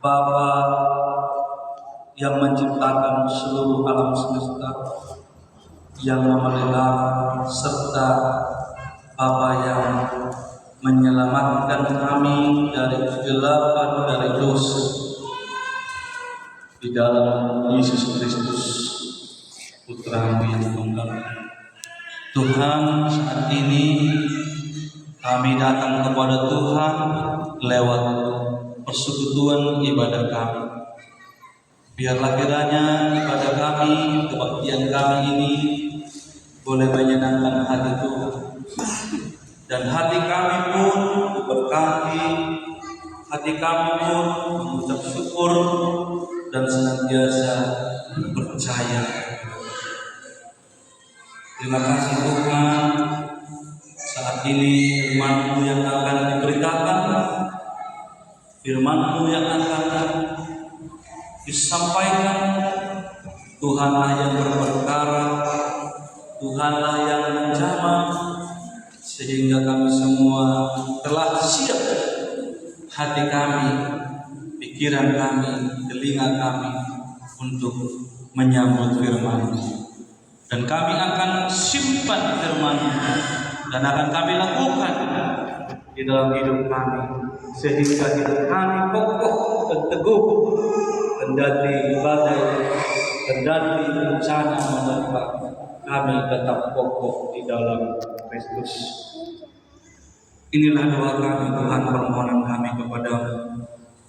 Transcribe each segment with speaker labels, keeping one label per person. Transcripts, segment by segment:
Speaker 1: Bapa yang menciptakan seluruh alam semesta, yang memelihara, serta Bapa yang menyelamatkan kami dari kegelapan, dari dosa, di dalam Yesus Kristus, Putra-Mu yang tunggal. Tuhan, saat ini kami datang kepada Tuhan lewat persekutuan ibadah kami. Biarlah kiranya ibadah kami, kebaktian kami ini boleh menyenangkan hati Tuhan, dan hati kami pun diberkati, hati kami pun mengucap syukur dan senantiasa percaya. Terima kasih Tuhan, saat ini firman-Mu yang akan diberitakan, firman-Mu yang akan disampaikan. Tuhanlah yang berperkara, Tuhanlah yang menjamah, sehingga kami semua telah siap, hati kami, pikiran kami, telinga kami untuk menyambut firman-Mu. Dan kami akan simpan firman-Mu dan akan kami lakukan di dalam hidup kami, sehingga hidup kami kokoh dan teguh, kendali badai, kendali bencana menerpa, kami tetap kokoh di dalam Kristus. Inilah doa kami Tuhan, permohonan kami kepadamu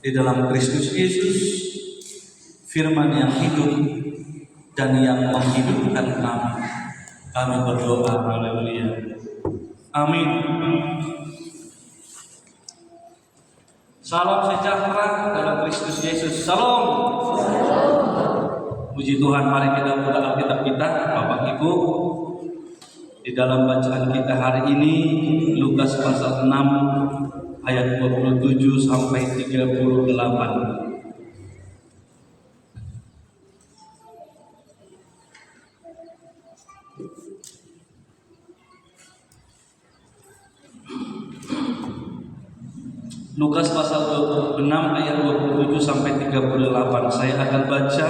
Speaker 1: di dalam Kristus Yesus, firman yang hidup dan yang menghidupkan kami. Kami berdoa, haleluya, amin. Salam sejahtera dalam Kristus Yesus. Salam. Puji Tuhan, mari kita buka Alkitab kita, Bapak Ibu. Di dalam bacaan kita hari ini, Lukas pasal 6 ayat 27 sampai 38. Lukas pasal 26 ayat 27 sampai 38. Saya akan baca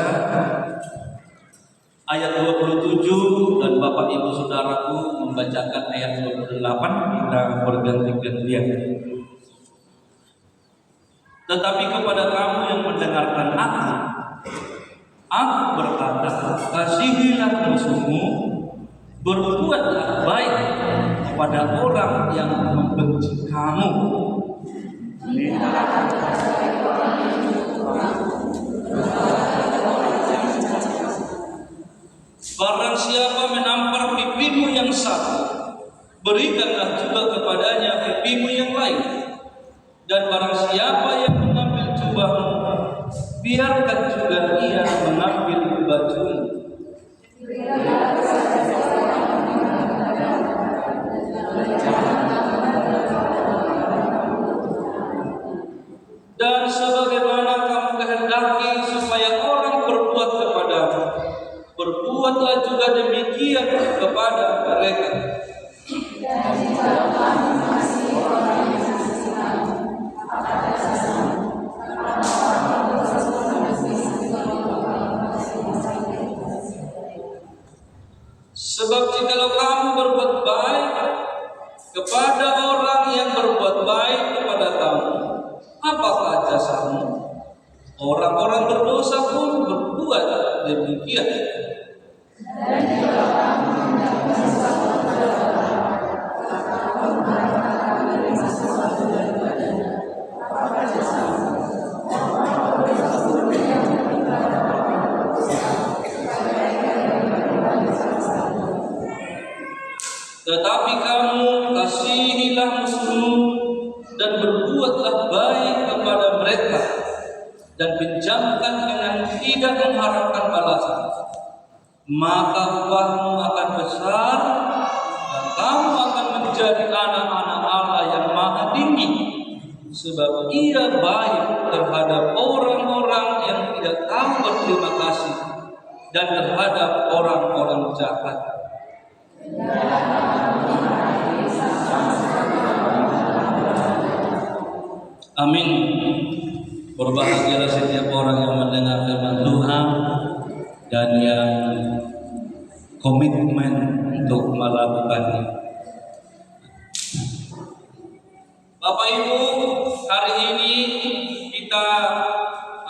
Speaker 1: ayat 27 dan Bapak Ibu Saudaraku membacakan ayat 28. Kita berganti-gantian. Tetapi kepada kamu yang mendengarkan aku berkata, kasihilah musuhmu, berbuatlah baik kepada orang yang membenci kamu. Barang siapa menampar pipimu yang satu, berikanlah juga kepadanya pipimu yang lain. Dan barang siapa yang mengambil jubahmu, biarkan juga ia mengambil bajumu. Dan sebagaimana kamu kehendaki supaya orang berbuat kepadamu, berbuatlah juga demikian kepada mereka. Sebab jikalau kamu berbuat baik kepada orang yang berbuat baik kepada kamu, apakah jasamu? Orang-orang berdosa pun berbuat demikian. Tetapi kamu kasihilah musuhmu dan berbuatlah baik kepada mereka, dan pinjamkan dengan tidak mengharapkan balasan. Maka upahmu akan besar, dan kamu akan menjadi anak-anak Allah yang maha tinggi, sebab Ia baik terhadap orang-orang yang tidak tahu berterima kasih dan terhadap orang-orang jahat. Amin. Berbahagialah setiap orang yang mendengar firman Tuhan dan yang komitmen untuk melakukannya. Bapak Ibu, hari ini kita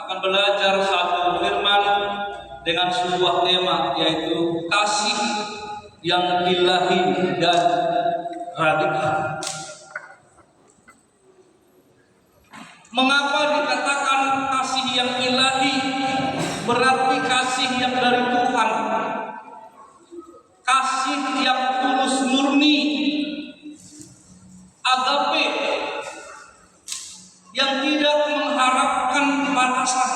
Speaker 1: akan belajar satu firman dengan sebuah tema, yaitu kasih yang ilahi dan radikal. Mengapa dikatakan kasih yang ilahi? Berarti kasih yang dari Tuhan, kasih yang tulus murni, agape, yang tidak mengharapkan balasan.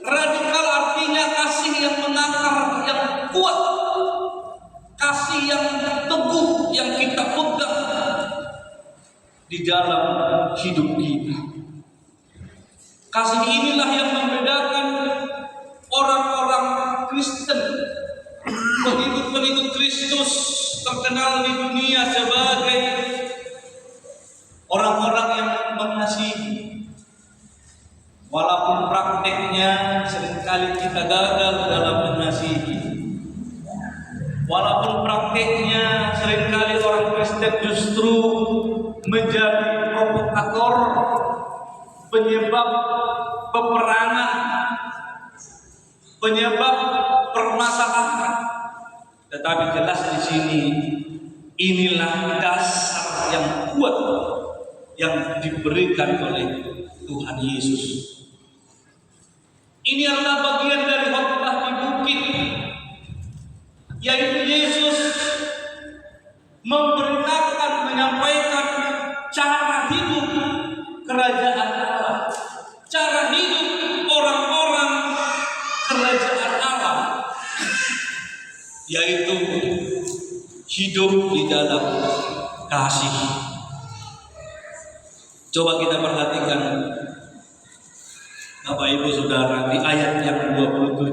Speaker 1: Radikal artinya kasih yang mengakar, yang kuat, kasih yang teguh, yang kita pegang di dalam hidup kita. Kasih inilah yang membedakan orang-orang Kristen, pengikut-pengikut Kristus terkenal di dunia sebagai orang-orang yang mengasihi. Walaupun prakteknya seringkali kita gagal dalam mengasihi. Walaupun prakteknya seringkali orang Kristen justru menjadi provokator, penyebab peperangan, penyebab permasalahan. Tetapi jelas di sini inilah dasar yang kuat yang diberikan oleh Tuhan Yesus. Ini adalah bagian dari khotbah di bukit, yaitu Yesus memberitakan, menyampaikan cara hidup kerajaan Allah, cara hidup orang-orang kerajaan Allah, yaitu hidup di dalam kasih. Coba kita perhatikan Bapak Ibu Saudara di ayat yang 27.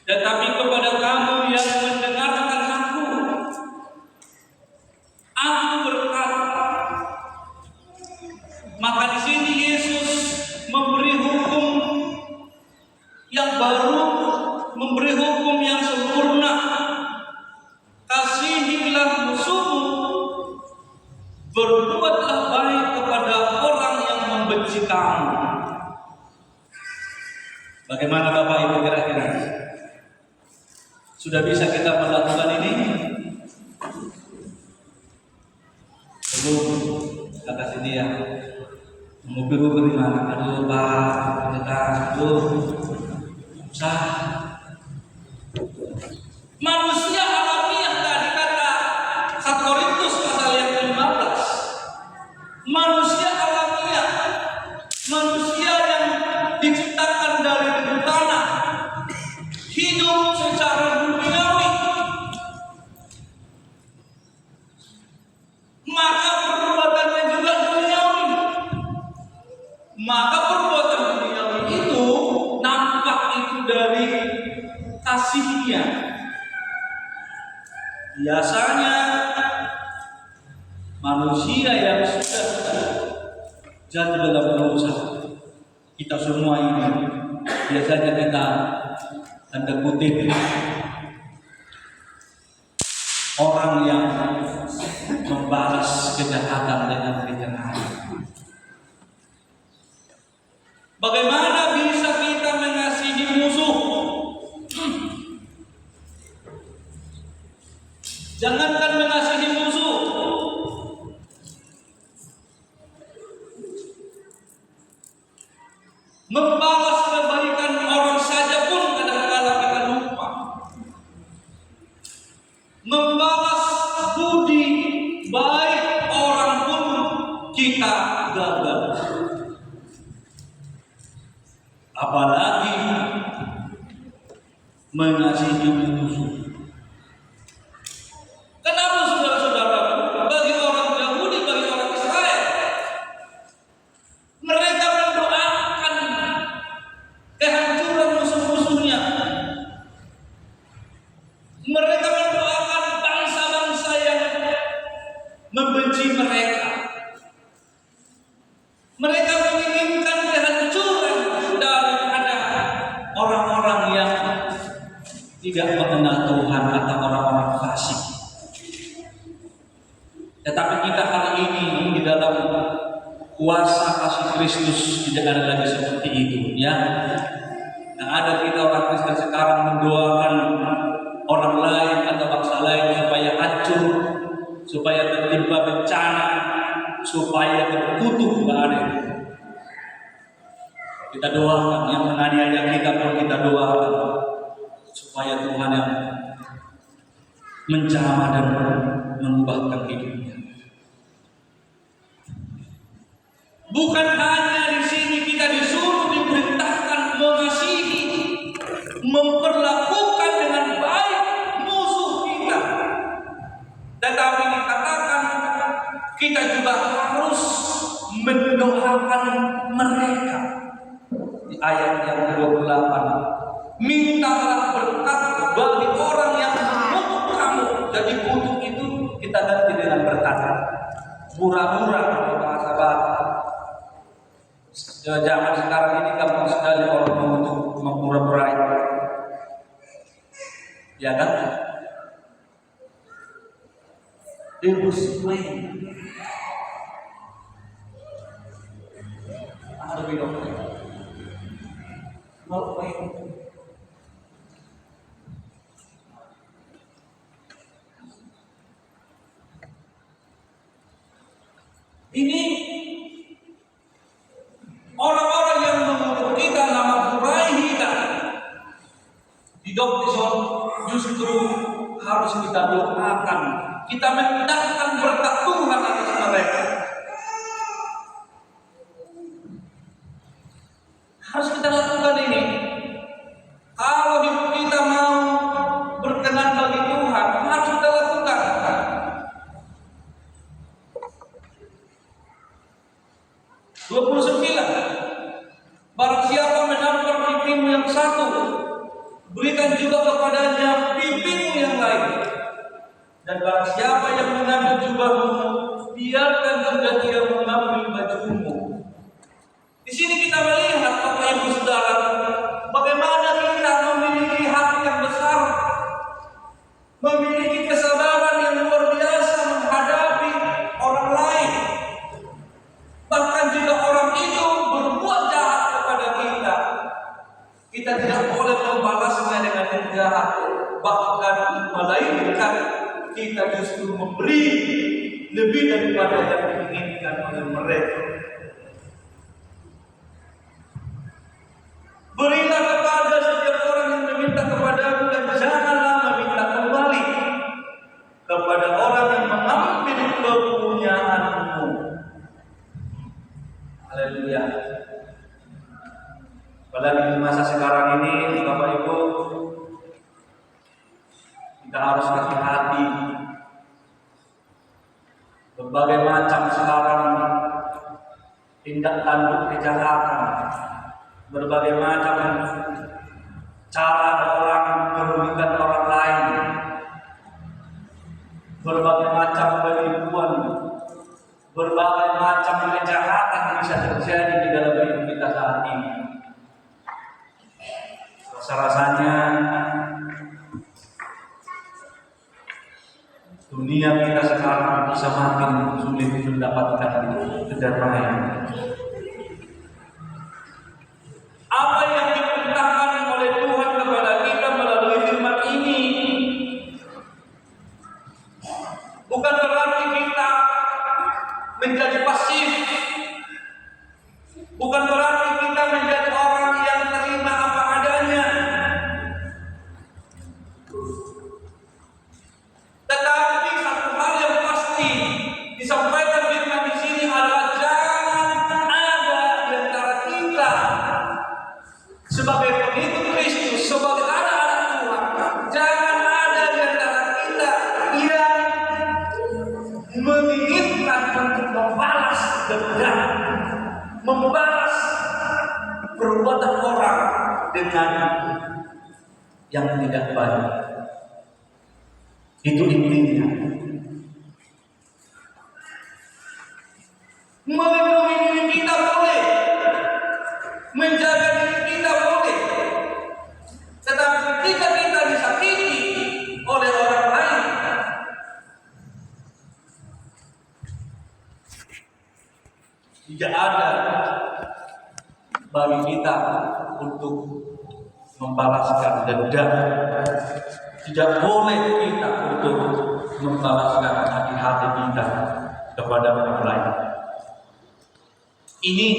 Speaker 1: Tetapi kepada kamu yang mendengarkan aku berkata. Maka di sini Yesus memberi hukum yang baru, memberi hukum yang sempurna. Kasihilah musuhmu, berbuatlah baik kepada orang yang membenci kamu. Bagaimana Bapak Ibu kira-kira? Sudah bisa kita melakukan ini? Belum, kata si dia. Mobil di mana? Aduh Pak, kita susah. Manusia alamiah tadi kata 1 Korintus pasal yang 15. Manusia alamiah, manusia yang diciptakan dari tanah, hidup secara duniawi, maka perbuatannya juga duniawi. Maka perbuatan duniawi itu nampak itu dari kasihnya. Biasanya manusia yang sudah jatuh dalam dosa, kita semua ini biasanya kita tanda kutip orang yang membalas kejahatan dengan kejahatan. Bagaimana bisa kita mengasihi musuh? Jangankan mengasihi musuh, membalas kebaikan orang saja pun kadang-kadang kita lupa. Membalas budi baik orang pun kita gagal. Apalagi mengasihi musuh. Kenapa saudara-saudara? Bagi orang Yahudi, bagi orang Israel, mereka mendoakan kehancuran musuh-musuhnya. Mereka mendoakan bangsa-bangsa yang membenci mereka. Mereka menginginkan kehancuran daripada orang-orang yang tidak mengenal Tuhan atau orang-orang fasik. Tetapi kita hari ini di dalam kuasa kasih Kristus tidak ada lagi seperti itu, ya. Nah, ada kita orang Kristen sekarang mendoakan orang lain atau bangsa lain supaya hancur, supaya tertimpa bencana, supaya terkutuk. Nggak ada. Kita doakan yang menganiaya kita pun kita doakan supaya Tuhan yang menjamah dan mengubahkan hidupnya. Bukan hanya di sini kita disuruh diperintahkan mengasihi, memperlakukan dengan baik musuh kita, tetapi dikatakan kita juga harus mendoakan mereka. Di ayat yang ke-28, mintalah berkat bagi orang yang mengutuk kamu. Jadi kutuk itu kita ganti dengan berkat. Murah-murah kalau bahasa Batak. Zaman sekarang ini gampang sekali orang mengutuk, memurah-murahi. Ya kan? Ada video. Ini orang-orang yang mengutuk kita, nama burai kita di Doktison justru harus kita doakan, kita mendapatkan berkat Tuhan atas mereka. Harus kita lakukan ini. Kalau hidup kita mau berkenan bagi Tuhan, harus kita lakukan. Barang siapa menampar pipimu yang satu, berikan juga kepadanya pipimu yang lain. Dan barang siapa yang mengambil jubahmu, biarkan juga dia mengambil bajumu. Di sini kita melihat Bapak Ibu Saudara, bagaimana kita memiliki hati yang besar, memiliki kesabaran yang luar biasa menghadapi orang lain. Bahkan jika orang itu berbuat jahat kepada kita, kita tidak boleh membalasnya dengan yang jahat. Bahkan melainkan kita justru memberi lebih daripada yang diinginkan oleh mereka. Berilah kepada setiap orang yang meminta kepadamu, dan janganlah meminta kembali kepada orang yang mengambil kepunyaanmu. Haleluya. Apalagi di masa sekarang ini, Bapak Ibu, kita harus hati-hati. Berbagai macam sekarang tindak tanduk kejahatan, berbagai macam cara orang merugikan orang lain, berbagai macam penipuan, berbagai macam kejahatan bisa terjadi di dalam hidup kita saat ini. Rasa-rasanya dunia kita sekarang bisa makin sulit mendapatkan kedamaian. Apa yang diperintahkan oleh Tuhan kepada kita melalui firman ini bukan berarti kita menjadi pasif, bukan berarti kita menjadi orang yang terima apa adanya, tetapi satu hal yang pasti disampaikan firman di sini adalah jangan ada di antara kita sebagai pengikut Kristus, sebagai anak-anak Tuhan, jangan ada di antara kita yang menginginkan untuk membalas dendam, membalas perbuatan orang dengan yang tidak baik. Itu intinya. Melindungi diri kita boleh, menjaga diri kita boleh, tetapi ketika kita disakiti oleh orang lain, tidak ada bagi kita untuk membalaskan dendam. Tidak boleh kita untuk membalaskan hati-hati kita kepada orang lain. Ini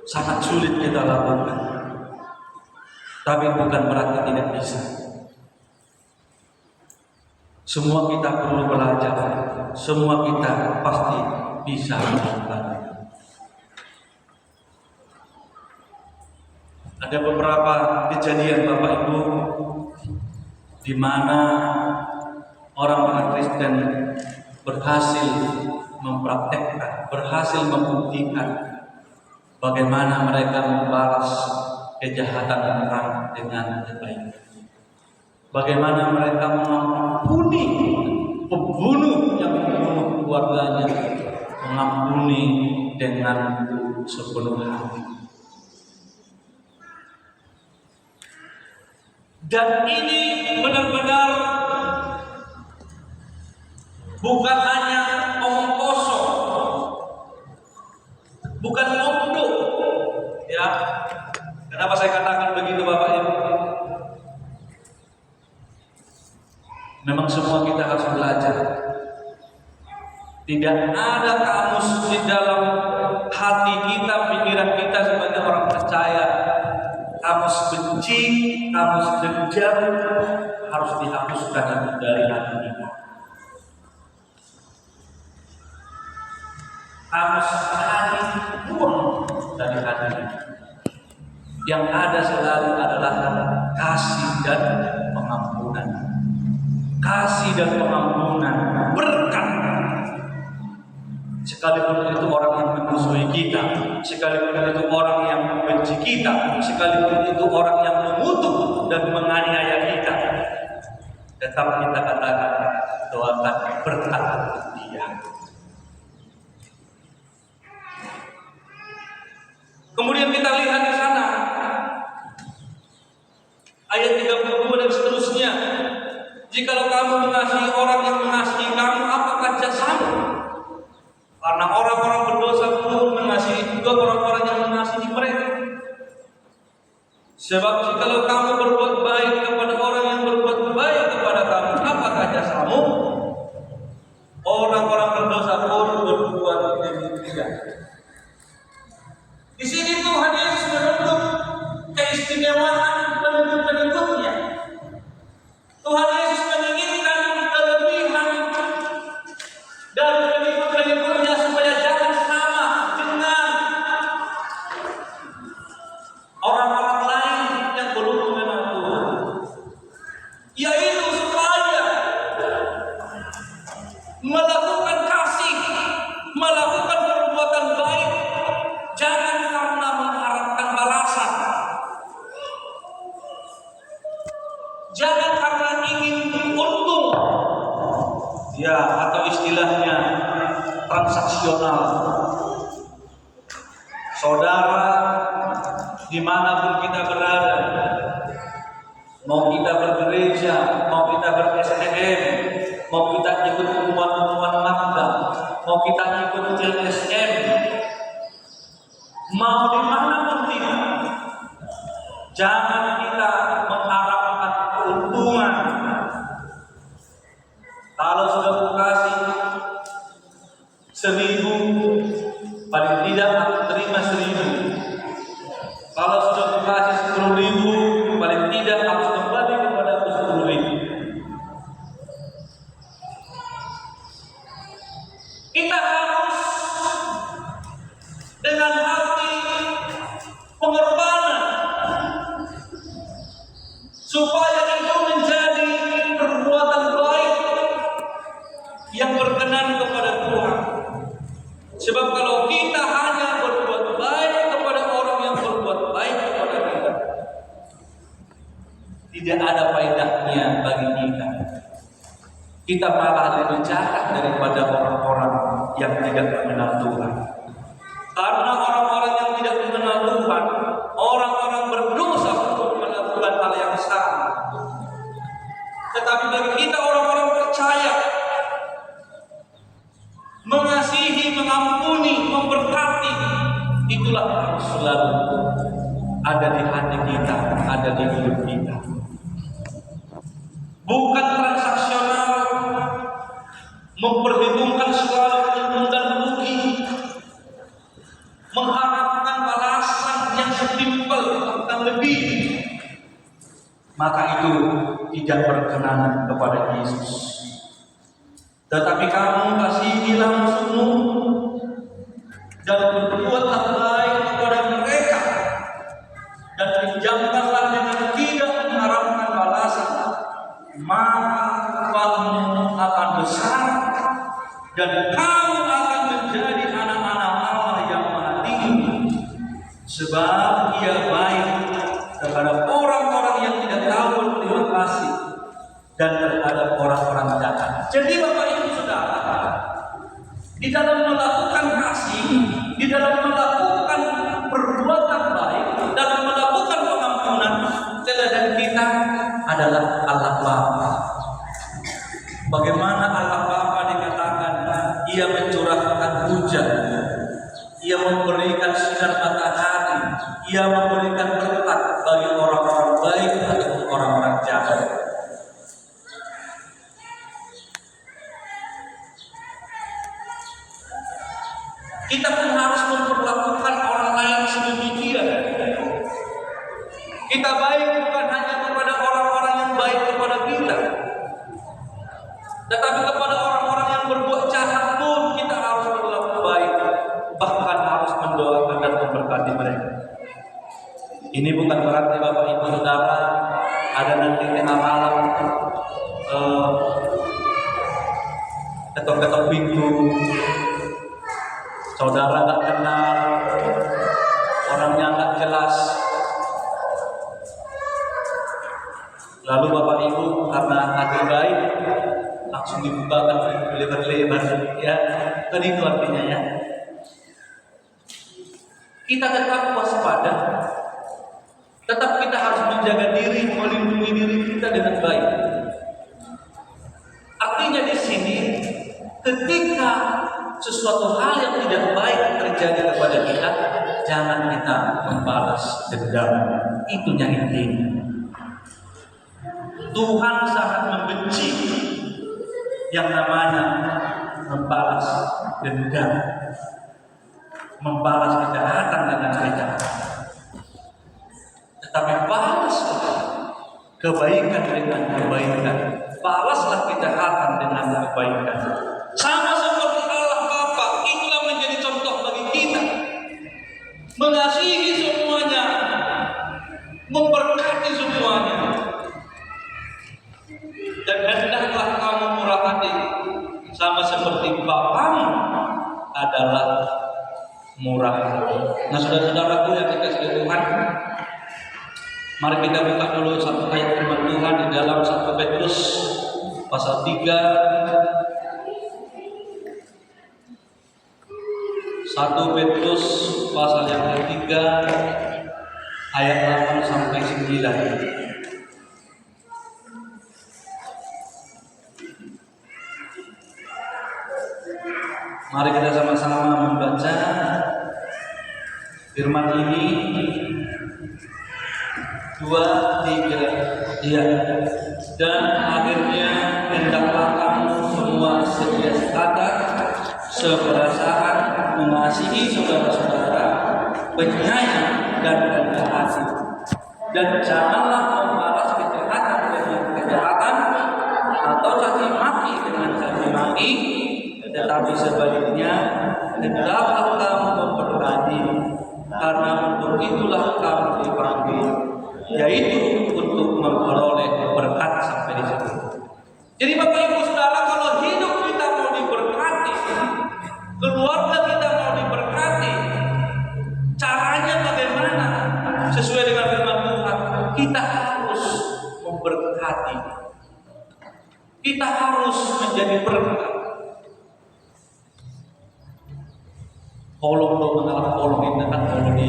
Speaker 1: sangat sulit kita lakukan, tapi bukan berarti tidak bisa. Semua kita perlu belajar, semua kita pasti bisa melakukan. Ada beberapa kejadian Bapak Ibu di mana orang-orang Kristen berhasil mempraktekkan, berhasil membuktikan bagaimana mereka membalas kejahatan orang dengan kebaikan. Bagaimana mereka mengampuni pembunuh yang membunuh keluarganya, mengampuni dengan sepenuh hati. Dan ini benar-benar bukan hanya omong kosong, bukan untuk, ya. Kenapa saya katakan begitu Bapak Ibu? Memang semua kita harus belajar. Tidak ada kamus di dalam hati kita, pikiran kita sebagai orang percaya. Kamus benci, kamus dendam harus dihapuskan dari hati kita. Kamus hati buang dari hati kita. Yang ada selalu adalah kasih dan pengampunan. Kasih dan pengampunan, berkat. Sekalipun itu orang yang memusuhi kita, sekalipun itu orang yang membenci kita, sekalipun itu orang yang mengutuk dan menganiaya kita, tetap kita katakan doakan berkat untuk dia. Kemudian kita lihat di sana ayat 32 dan seterusnya. Jikalau kamu mengasihi orang yang mengasihi kamu, apakah jasamu? Karena orang-orang berdosa pun mengasihi juga orang-orang yang mengasihi mereka. Sebab jikalau kamu berbuat baik kepada orang yang berbuat baik kepada kamu, apakah jasamu? Orang-orang berdosa pun berbuat demikian. Di sini Tuhan Yesus menuntut keistimewaan pengikut-pengikutnya. Tuhan Yesus menginginkan kelebihan dari pengikut-pengikutnya supaya jangan sama dengan orang-orang lain yang berhubung dengan Tuhan, yaitu supaya melakukan kasih, melakukan perbuatan baik, jangan karena mengharapkan balasan, jangan karena ingin untung, ya, atau istilahnya transaksional. Saudara, dimanapun kita berada, mau kita bergereja, mau kita ber-STM, mau kita ikut pengumuman magang, mau kita ikut LSM, mau dimanapun kita, jangan kita mengharapkan keuntungan. Kalau sudah kasih 1.000, paling tidak aku terima 1.000. Kalau sudah kasih 10.000, paling tidak harus kembali kepada aku 10.000. Kita harus dengan hati pengorbanan supaya itu menjadi perbuatan baik yang berkenan kepada Tuhan. Sebab kalau kita hanya berbuat baik kepada orang yang berbuat baik kepada kita, tidak ada faedahnya bagi kita. kita malah lebih jahat daripada orang-orang yang tidak mengenal Tuhan. Karena orang-orang yang tidak mengenal Tuhan, orang-orang berdosa untuk melakukan hal yang sama. Tetapi bagi kita orang-orang percaya, mengasihi, mengampuni, memberkati, itulah harus selalu ada di hati kita, ada di hidup kita. Bukan transaksional, memperhitungkan selalu untung dan rugi, mengharapkan balasan yang setimpal bahkan lebih, maka itu tidak berkenan kepada Yesus. Tetapi kamu kasihilah musuhmu dan berbuatlah baik kepada mereka, dan pinjamkanlah dengan tidak mengharapkan balasan, maka upahmu akan besar dan kamu akan menjadi anak-anak Allah yang Maha Tinggi, sebab Ia baik terhadap orang-orang yang tidak tahu berterima kasih dan terhadap orang-orang jahat. Jadi Bapak Ibu Saudara, di dalam melakukan kasih, di dalam melakukan perbuatan baik, dalam melakukan pengampunan, teladan kita adalah Allah Bapa. Bagaimana Allah Bapa dikatakan Ia mencurahkan hujan, Ia memberikan sinar matahari, Ia memberikan berkat bagi orang-orang baik atau orang-orang jahat. Kita pun harus memperlakukan orang lain sedemikian. Kita baik bukan hanya kepada orang-orang yang baik kepada kita, tetapi kepada orang-orang yang berbuat jahat pun kita harus berlaku baik, bahkan harus mendoakan dan memberkati mereka. Ini bukan berarti Bapak Ibu Saudara ada nanti tengah malam ketok-ketok pintu, saudara nggak kenal, orangnya nggak jelas, lalu Bapak Ibu karena hati baik langsung dibukakan lebar-lebar, ya, kan itu artinya ya. Kita tetap waspada, tetap kita harus menjaga diri, melindungi diri kita dengan baik. Artinya di sini, ketika sesuatu hal yang tidak baik terjadi kepada kita, jangan kita membalas dendam. Itunya intinya. Tuhan sangat membenci yang namanya membalas dendam, membalas kejahatan dengan kejahatan. Tetapi balaslah kebaikan dengan kebaikan, balaslah kejahatan dengan kebaikan. Sama seperti Allah Bapa, itulah menjadi contoh bagi kita, mengasihi semuanya, memberkati semuanya. Dan hendaklah kamu murah hati, sama seperti Bapamu adalah murah hati. Nah, saudara-saudaraku yang dikasihi Tuhan, mari kita buka dulu satu ayat firman Tuhan di dalam 1 Petrus pasal 3. 1 Petrus pasal yang ketiga ayat 8 sampai 9. Mari kita sama-sama membaca firman ini. 2, 3, ya. Dan akhirnya hendaklah kamu semua setia sekata, seperasaan, mengasihi saudara-saudara, penyayang dan rendah hati, dan janganlah membalas kejahatan dengan kejahatan atau caci maki dengan caci maki, tetapi sebaliknya hendaklah kamu memberkati, karena untuk itulah kamu dipanggil, yaitu untuk memperoleh berkat. Sampai di situ. Jadi Bapak Ibu Saudara, kalau hidup kita mau diberkati, keluarga kita mau diberkati, caranya bagaimana? Sesuai dengan firman Tuhan, kita harus memberkati, kita harus berkat. Polong belum mengalami polong itu kan polong di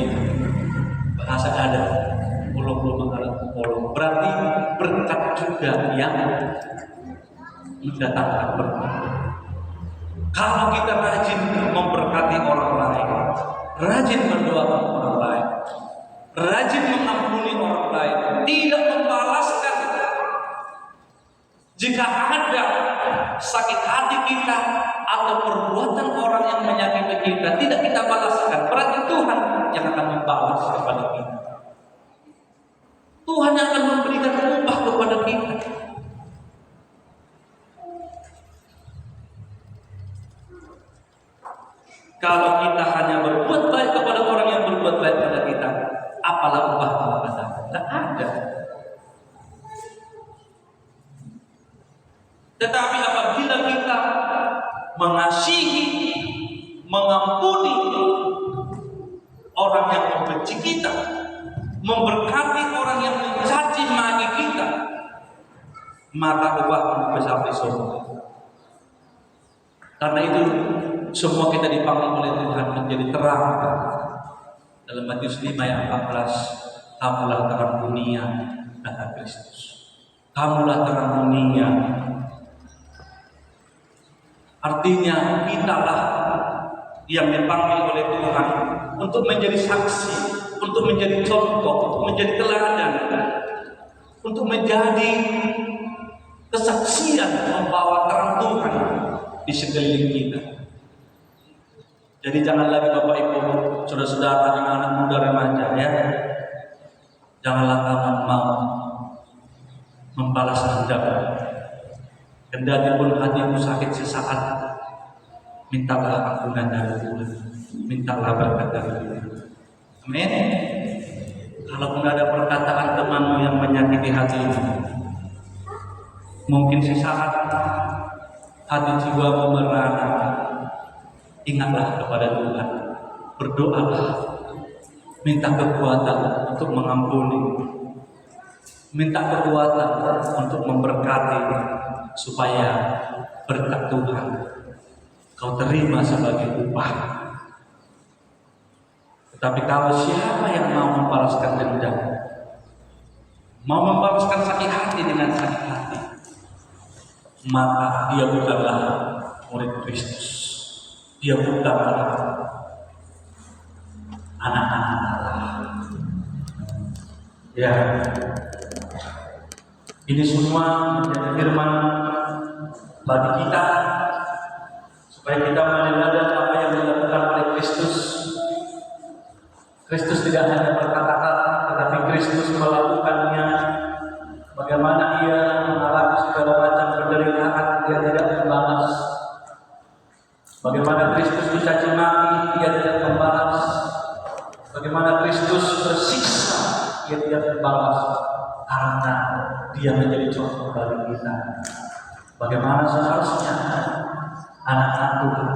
Speaker 1: bahasa ada. Polong belum mengalami polong berarti berkat juga yang mendatangkan berkat. Kalau kita rajin memberkati orang lain, rajin mendoakan orang lain, rajin mengampuni orang lain, tidak membalaskan jika ada sakit hati kita atau perbuatan orang yang menyakiti kita, tidak kita balaskan, berarti Tuhan yang akan membalas kepada kita. Tuhan yang akan memberikan upah kepada kita. Kalau kita hanya berbuat baik kepada orang yang berbuat baik kepada kita, apalah upah kita? Tidak ada. Tetapi apabila kita mengasihi, mengampuni orang yang membenci kita, memberkati orang yang mencaci maki kita, maka upah besar di surga. Karena itu semua kita dipanggil oleh Tuhan menjadi terang. Dalam Matius 5 ayat 14, kamulah terang dunia, kata Kristus. Kamulah terang dunia. Artinya kitalah yang dipanggil oleh Tuhan untuk menjadi saksi, untuk menjadi contoh, untuk menjadi teladan, untuk menjadi kesaksian membawa terang Tuhan di sekeliling kita. Jadi jangan lagi Bapak Ibu, saudara-saudara, anak muda remaja ya, janganlah kamu mau membalas dendam. Kendati pun hatimu sakit sesaat, mintalah ampunan dari Tuhan, mintalah berkat dari Tuhan. Amin. Kalaupun ada perkataan temanmu yang menyakiti hatimu, mungkin sesaat hati jiwamu merana, ingatlah kepada Tuhan, berdoalah, minta kekuatan untuk mengampuni, minta kekuatan untuk memberkati, supaya berkat Tuhan kau terima sebagai upah. Tetapi kalau siapa yang mau membalaskan dendam, mau membalaskan sakit hati dengan sakit hati, maka dia bukanlah murid Kristus. Dia bukanlah anak-anak Allah. Ya, ini semua menjadi firman bagi kita supaya kita menyadari apa yang dilakukan oleh Kristus. Kristus tidak hanya berkata-kata, tetapi Kristus melakukannya. Bagaimana ia mengalami segala macam penderitaan, dia tidak membalas. Bagaimana Kristus dicaci maki, dia tidak membalas. Bagaimana Kristus tersiksa, dia tidak membalas. Karena dia menjadi contoh bagi kita. Bagaimana seharusnya anak-anak Tuhan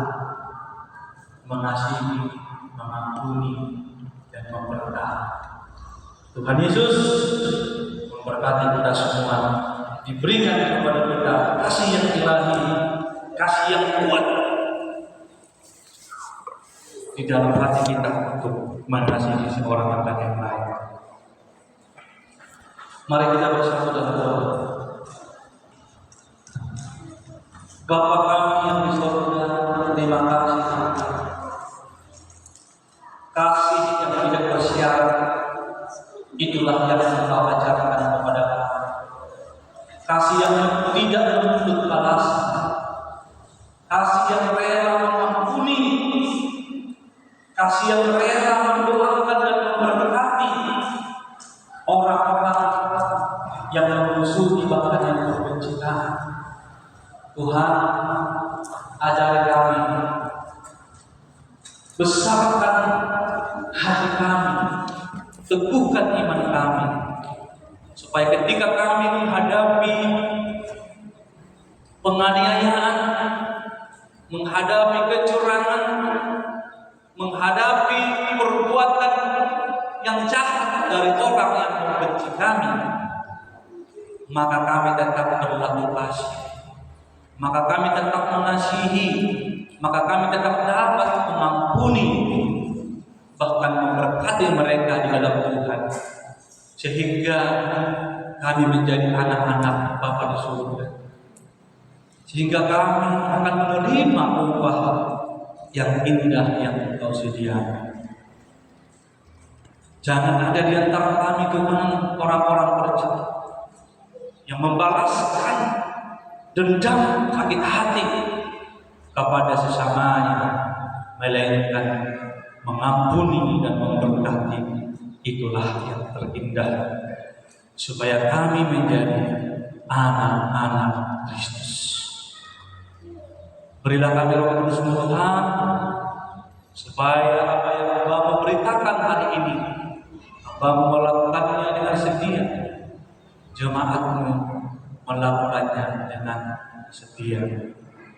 Speaker 1: mengasihi, mengampuni, dan memberkati. Tuhan Yesus memberkati kita semua, diberikan kepada kita kasih yang ilahi, kasih yang kuat di dalam hati kita untuk mengasihi seorang anak yang lain. Mari kita bersatu dalam doa. Bapa kami yang di surga, terima kasih. Kasih yang tidak bersyarat, itulah yang Engkau ajarkan kepada kami. Kasih yang tidak menuntut balasan, kasih yang rela mengampuni, kasih yang rela mendoakan dan memberkati orang-orang yang memusuhi bahkan yang membenci kami. Tuhan, ajari kami, besarkan hati kami, teguhkan iman kami, supaya ketika kami menghadapi penganiayaan, menghadapi kecurangan, menghadapi perbuatan yang jahat dari orang yang membenci kami, maka kami tetap berlaku kasih, maka kami tetap mengasihi, maka kami tetap dapat mengampuni, bahkan memberkati mereka di dalam Tuhan, sehingga kami menjadi anak-anak Bapa di surga, sehingga kami akan menerima upah yang indah yang Engkau sediakan. Jangan ada di antara kami Tuhan orang-orang berjahat yang membalaskan dendam sakit hati kepada sesamanya, melainkan mengampuni dan memberkati. Itulah yang terindah, supaya kami menjadi anak-anak Kristus. Berilah kami Roh Kudus Tuhan, supaya apa yang Bapa beritakan hari ini, Bapa melakukannya dengan setia, jemaat-Mu melakukannya dengan setia.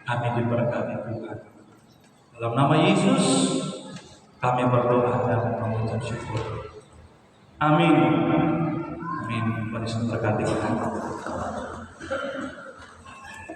Speaker 1: Kami diberkati Tuhan. Dalam nama Yesus kami berdoa dan mengucap syukur. Amin. Amin. Mari kita berkati.